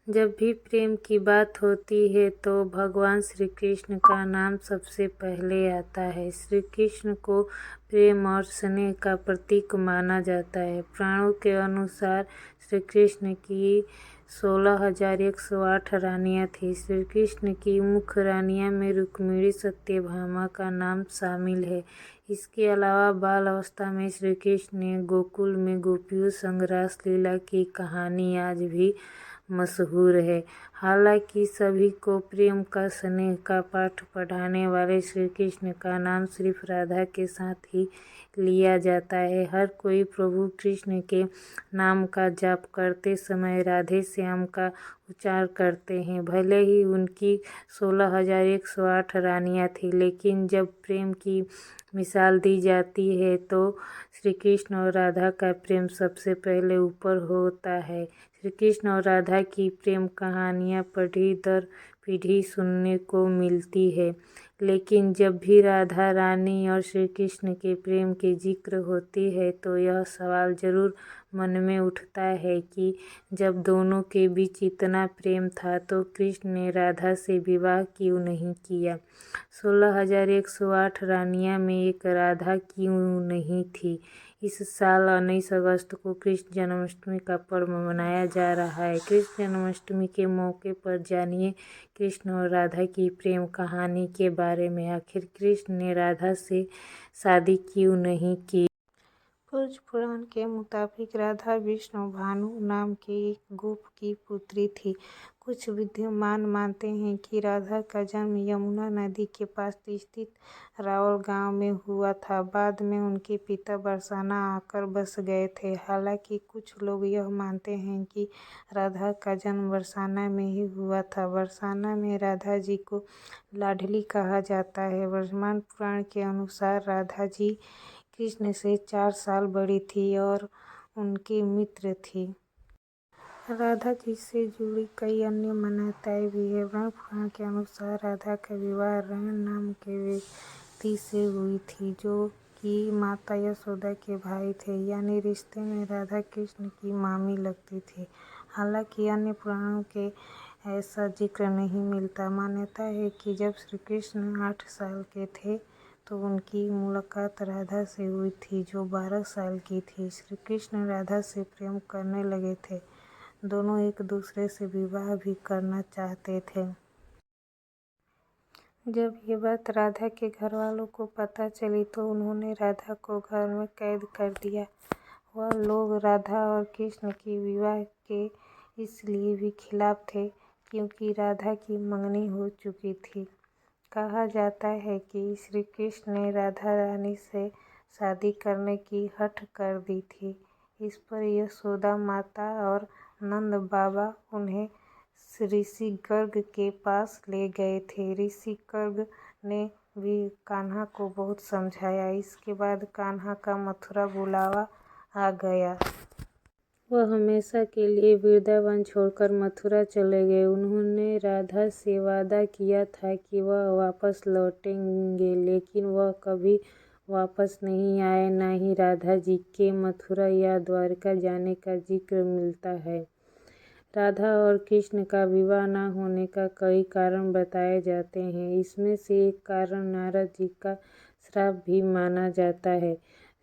जब भी प्रेम की बात होती है तो भगवान श्री कृष्ण का नाम सबसे पहले आता है। श्री कृष्ण को प्रेम और स्नेह का प्रतीक माना जाता है। पुराणों के अनुसार श्री कृष्ण की 16,108 रानियां थीं। श्री कृष्ण की मुख्य रानियां में रुक्मिणी, सत्यभामा का नाम शामिल है। इसके अलावा बाल अवस्था में श्री कृष्ण ने गोकुल में गोपियों संग रास लीला की कहानी आज भी मशहूर है। हालांकि सभी को प्रेम का, स्नेह का पाठ पढ़ाने वाले श्री कृष्ण का नाम सिर्फ राधा के साथ ही लिया जाता है। हर कोई प्रभु कृष्ण के नाम का जाप करते समय राधे श्याम का उच्चार करते हैं। भले ही उनकी 16,108 रानियां थी, लेकिन जब प्रेम की मिसाल दी जाती है तो श्री कृष्ण और राधा का प्रेम सबसे पहले ऊपर होता है। श्री कृष्ण और राधा की प्रेम कहानियाँ पीढ़ी दर पीढ़ी सुनने को मिलती है, लेकिन जब भी राधा रानी और श्री कृष्ण के प्रेम की जिक्र होती है तो यह सवाल जरूर मन में उठता है कि जब दोनों के बीच इतना प्रेम था तो कृष्ण ने राधा से विवाह क्यों नहीं किया। 16,108 रानियां में एक राधा क्यों नहीं थी। इस साल 19 अगस्त को कृष्ण जन्माष्टमी का पर्व मनाया जा रहा है। कृष्ण जन्माष्टमी के मौके पर जानिए कृष्ण और राधा की प्रेम कहानी के बारे में। आखिर कृष्ण ने राधा से शादी क्यों नहीं की। पुरुष पुराण के मुताबिक राधा विष्णु भानु नाम के एक गोप की पुत्री थी। कुछ विद्वान मानते हैं कि राधा का जन्म यमुना नदी के पास स्थित रावल गांव में हुआ था। बाद में उनके पिता बरसाना आकर बस गए थे। हालांकि कुछ लोग यह मानते हैं कि राधा का जन्म बरसाना में ही हुआ था। बरसाना में राधा जी को लाडली कहा जाता है। ब्रह्मांड पुराण के अनुसार राधा जी कृष्ण से 4 साल बड़ी थी और उनकी मित्र थी। राधा जी से जुड़ी कई अन्य मान्यताएं भी है। ब्रह्म पुराण के अनुसार राधा का विवाह रायण नाम के व्यक्ति से हुई थी, जो कि माता यशोदा के भाई थे, यानी रिश्ते में राधा कृष्ण की मामी लगती थी। हालांकि अन्य पुराणों के ऐसा जिक्र नहीं मिलता। मान्यता है कि जब श्री कृष्ण 8 साल के थे तो उनकी मुलाकात राधा से हुई थी, जो 12 साल की थी। श्री कृष्ण राधा से प्रेम करने लगे थे। दोनों एक दूसरे से विवाह भी करना चाहते थे। जब ये बात राधा के घर वालों को पता चली तो उन्होंने राधा को घर में कैद कर दिया। वह लोग राधा और कृष्ण के विवाह के इसलिए भी खिलाफ थे क्योंकि राधा की मंगनी हो चुकी थी। कहा जाता है कि श्री कृष्ण ने राधा रानी से शादी करने की हठ कर दी थी। इस पर यशोदा माता और नंद बाबा उन्हें ऋषि गर्ग के पास ले गए थे। ऋषि गर्ग ने भी कान्हा को बहुत समझाया। इसके बाद कान्हा का मथुरा बुलावा आ गया। वह हमेशा के लिए वृंदावन छोड़कर मथुरा चले गए। उन्होंने राधा से वादा किया था कि वह वापस लौटेंगे, लेकिन वह कभी वापस नहीं आए। न ही राधा जी के मथुरा या द्वारका जाने का जिक्र मिलता है। राधा और कृष्ण का विवाह न होने का कई कारण बताए जाते हैं। इसमें से एक कारण नारद जी का श्राप भी माना जाता है।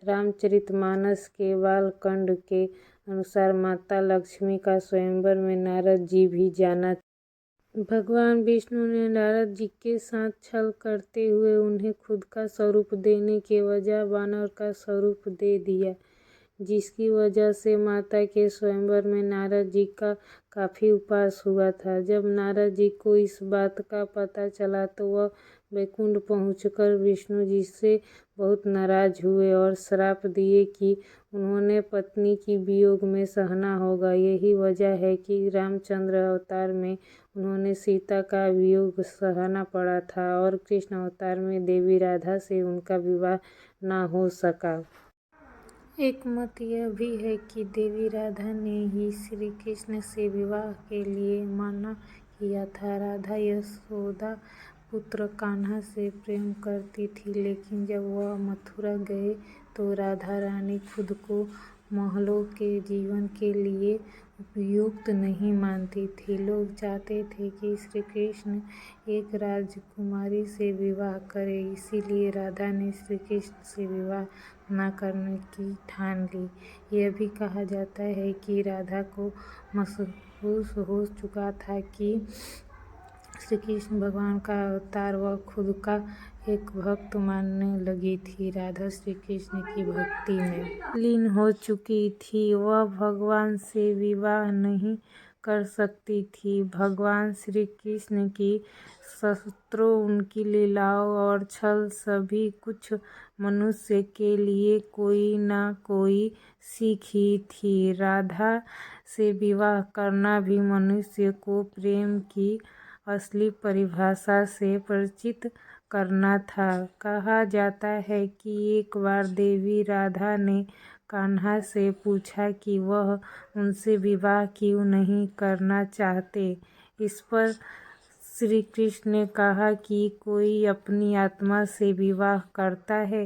रामचरितमानस के बालकांड के अनुसार माता लक्ष्मी का स्वयंवर में नारद जी भी जाना। भगवान विष्णु ने नारद जी के साथ छल करते हुए उन्हें खुद का स्वरूप देने के बजाय वानर का स्वरूप दे दिया, जिसकी वजह से माता के स्वयंवर में नारद जी का काफी उपहास हुआ था। जब नारद जी को इस बात का पता चला तो वह वैकुंठ पहुंचकर विष्णु जी से बहुत नाराज हुए और श्राप दिए कि उन्होंने पत्नी की वियोग में सहना होगा। यही वजह है कि रामचंद्र अवतार में उन्होंने सीता का वियोग सहना पड़ा था और कृष्ण अवतार में देवी राधा से उनका विवाह न हो सका। एक मत यह भी है कि देवी राधा ने ही श्री कृष्ण से विवाह के लिए मना किया था। राधा यशोदा पुत्र कान्हा से प्रेम करती थी, लेकिन जब वह मथुरा गए तो राधा रानी खुद को महलों के जीवन के लिए उपयुक्त नहीं मानती थी। लोग चाहते थे कि श्री कृष्ण एक राजकुमारी से विवाह करें, इसीलिए राधा ने श्री कृष्ण से विवाह न करने की ठान ली। यह भी कहा जाता है कि राधा को महसूस हो चुका था कि श्री कृष्ण भगवान का अवतार वह खुद का एक भक्त मानने लगी थी। राधा श्री कृष्ण की भक्ति में लीन हो चुकी थी। वह भगवान से विवाह नहीं कर सकती थी। भगवान श्री कृष्ण की शस्त्रों, उनकी लीलाओं और छल सभी कुछ मनुष्य के लिए कोई न कोई सीख ही थी। राधा से विवाह करना भी मनुष्य को प्रेम की असली परिभाषा से परिचित करना था। कहा जाता है कि एक बार देवी राधा ने कान्हा से पूछा कि वह उनसे विवाह क्यों नहीं करना चाहते। इस पर श्री कृष्ण ने कहा कि कोई अपनी आत्मा से विवाह करता है।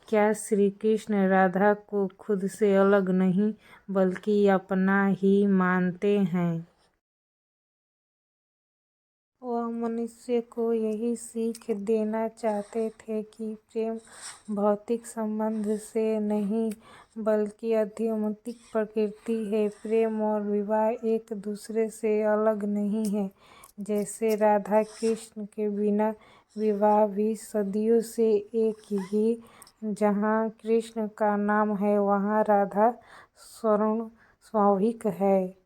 क्या श्री कृष्ण राधा को खुद से अलग नहीं बल्कि अपना ही मानते हैं। वह मनुष्य को यही सीख देना चाहते थे कि प्रेम भौतिक संबंध से नहीं बल्कि आध्यात्मिक प्रकृति है। प्रेम और विवाह एक दूसरे से अलग नहीं है। जैसे राधा कृष्ण के बिना विवाह भी सदियों से एक ही। जहाँ कृष्ण का नाम है वहाँ राधा स्वर्ण स्वाभाविक है।